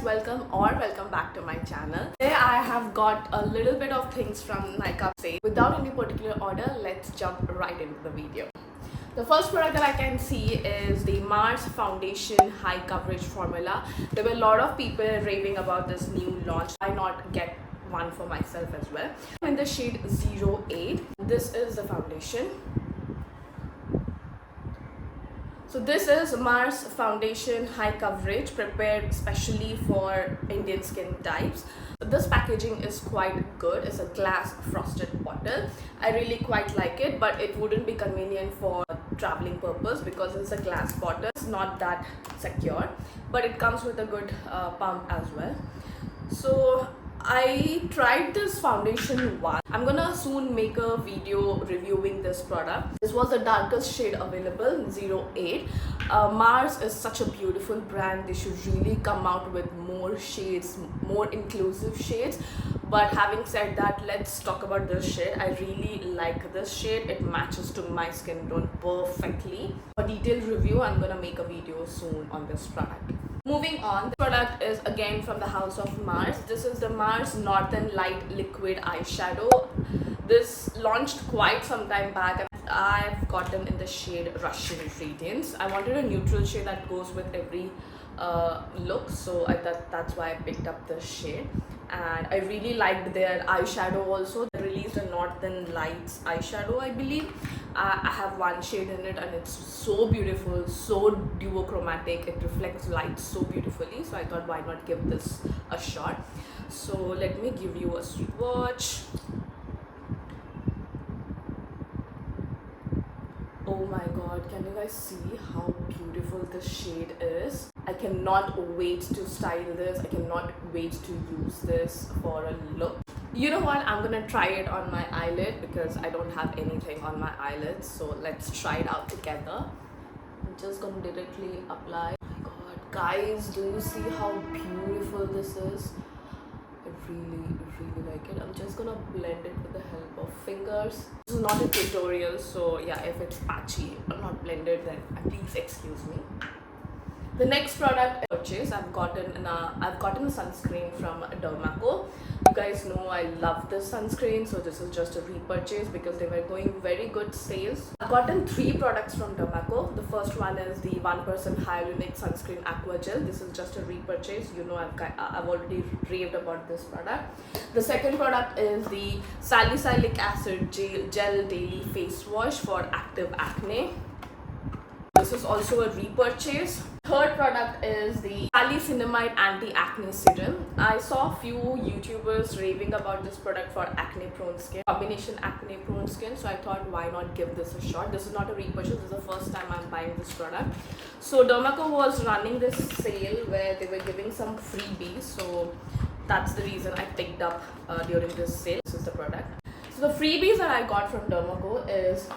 welcome back to my channel. Today I have got a little bit of things from Nykaa. Without any particular order, let's jump right into the video. The first product that I can see is the Mars Foundation High Coverage Formula. There were a lot of people raving about this new launch. Why not get one for myself as well? In the shade 08, this is the foundation. So this is Mars Foundation High Coverage, prepared specially for Indian skin types. This packaging is quite good. It's a glass frosted bottle. I really quite like it, but it wouldn't be convenient for traveling purpose because it's a glass bottle. It's not that secure, but it comes with a good pump as well. So I tried this foundation once. I'm gonna soon make a video reviewing this product. This was the darkest shade available, 08. Mars is such a beautiful brand. They should really come out with more shades, more inclusive shades. But having said that, let's talk about this shade. I really like this shade. It matches to my skin tone perfectly. For detailed review, I'm gonna make a video soon on this product. Moving on, the product is again from the house of Mars. This is the Mars Northern Light Liquid Eyeshadow. This launched quite some time back and I've gotten in the shade Russian Radiance. I wanted a neutral shade that goes with every look, so that's why I picked up this shade. And I really liked their eyeshadow also. They released a Northern Lights eyeshadow, I believe. I have one shade in it and it's so beautiful, so duochromatic. It reflects light so beautifully. So I thought, why not give this a shot? So let me give you a swatch. Oh my god, can you guys see how beautiful this shade is? I cannot wait to style this. I cannot wait to use this for a look. You know what? I'm gonna try it on my eyelid because I don't have anything on my eyelids. So let's try it out together. I'm just gonna directly apply. Oh my god, guys, do you see how beautiful this is? I really like it. I'm just gonna blend it with the help of fingers. This is not a tutorial, so yeah, if it's patchy or not blended, then please excuse me. The next product I purchased, I've gotten a sunscreen from Derma. You guys know I love this sunscreen, so this is just a repurchase because they were going very good sales. I've gotten 3 products from Derma. The first one is the 1% Hyaluronic Sunscreen Aqua Gel. This is just a repurchase. You know I've already raved about this product. The second product is the Salicylic Acid Gel Daily Face Wash for active acne. This is also a repurchase. Third product is the Sali-Cinamide Anti-Acne Serum. I saw a few YouTubers raving about this product for acne-prone skin, combination acne-prone skin. So I thought, why not give this a shot? This is not a repurchase. This is the first time I'm buying this product. So Derma was running this sale where they were giving some freebies. So that's the reason I picked up during this sale. This is the product. So the freebies that I got from Derma is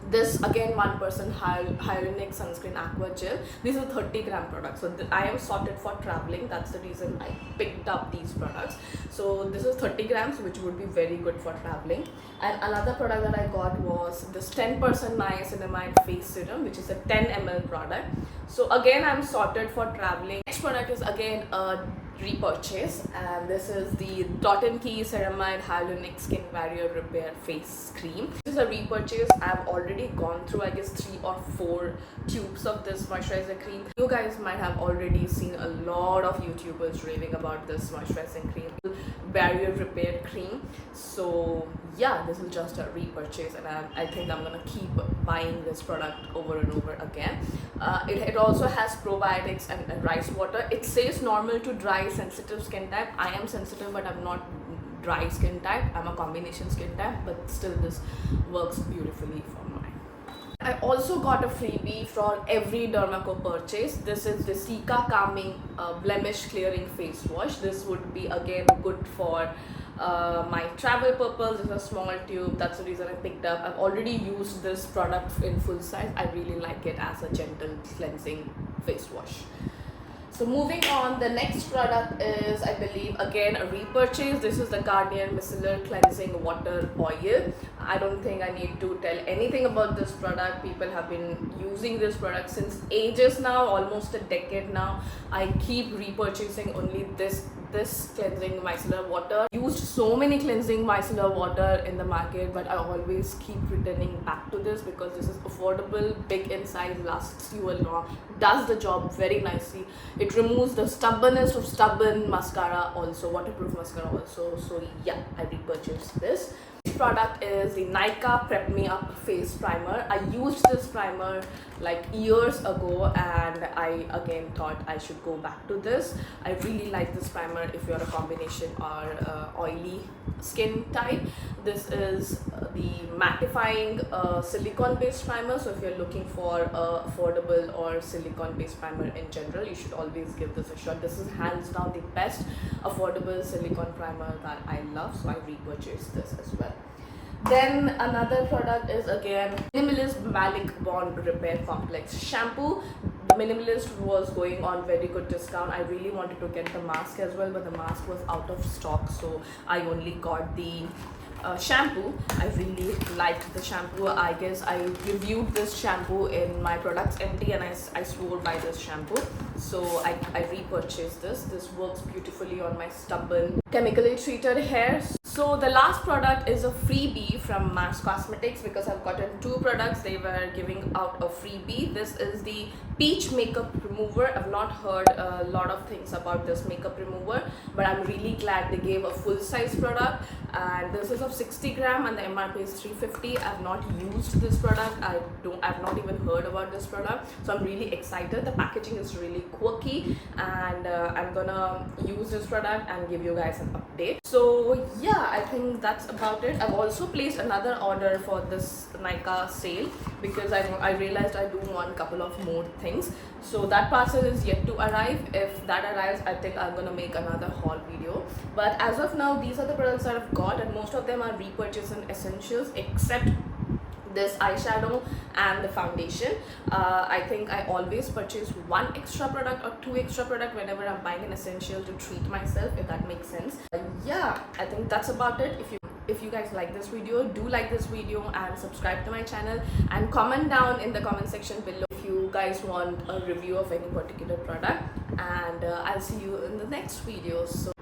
this again 1% Hyaluronic Sunscreen Aqua Gel. These are 30-gram products, so I am sorted for traveling. That's the reason I picked up these products. So this is 30 grams, which would be very good for traveling. And another product that I got was this 10% Niacinamide Face Serum, which is a 10 ml product. So again, I'm sorted for traveling. Next product is again a repurchase, and this is the Dot & Key Ceramide Hyaluronic Skin Barrier Repair Face Cream. This is a repurchase. I've already gone through, I guess, 3 or 4 tubes of this moisturizer cream. You guys might have already seen a lot of YouTubers raving about this moisturizing cream, barrier repair cream. So yeah, this is just a repurchase, and I think I'm gonna keep buying this product over and over again. It also has probiotics and rice water. It says normal to dry sensitive skin type. I am sensitive, but I'm not dry skin type. I'm a combination skin type, but still this works beautifully for mine. I also got a freebie for every Derma purchase. This is the Sika Calming Blemish Clearing Face Wash. This would be again good for my travel purpose. It's a small tube. That's the reason I picked up. I've already used this product in full size. I really like it as a gentle cleansing face wash. So moving on, the next product is, I believe, again a repurchase. This is the Garnier Micellar Cleansing Water Oil. I don't think I need to tell anything about this product. People have been using this product since ages now, almost a decade now. I keep repurchasing only this cleansing micellar water. Used so many cleansing micellar water in the market, but I always keep returning back to this because this is affordable, big in size, lasts you a long, does the job very nicely. It removes the stubbornness of stubborn mascara also, waterproof mascara also. So yeah, I repurchased this. Product is the Nykaa Prep Me Up Face Primer. I used this primer like years ago and I again thought I should go back to this. I really like this primer if you're a combination or oily skin type. This is the mattifying silicone based primer, so if you're looking for affordable or silicone based primer in general, you should always give this a shot. This is hands down the best affordable silicone primer that I love, so I repurchased this as well. Then another product is again Minimalist Maleic Bond Repair Complex Shampoo. Minimalist was going on very good discount. I really wanted to get the mask as well, but the mask was out of stock, so I only got the shampoo. I really liked the shampoo. I guess I reviewed this shampoo in my products empty and I swore by this shampoo, so I repurchased this. This works beautifully on my stubborn chemically treated hair. So the last product is a freebie from Mass Cosmetics because I've gotten two products. They were giving out a freebie. This is the Peach Makeup Remover. I've not heard a lot of things about this makeup remover, but I'm really glad they gave a full size product, and this is of 60 gram and the MRP is 350. I've not used this product. I've not even heard about this product, so I'm really excited. The packaging is really quirky and I'm gonna use this product and give you guys an update. So yeah, I think that's about it. I've also placed another order for this Nykaahaul because I realized I do want a couple of more things. So that parcel is yet to arrive. If that arrives, I think I'm gonna make another haul video. But as of now, these are the products that I've got, and most of them are repurchase and essentials except this eyeshadow and the foundation. I think I always purchase one extra product or two extra product whenever I'm buying an essential to treat myself, if that makes sense. Yeah, I think that's about it. If you guys like this video, do like this video and subscribe to my channel, and comment down in the comment section below if you guys want a review of any particular product, and I'll see you in the next video. So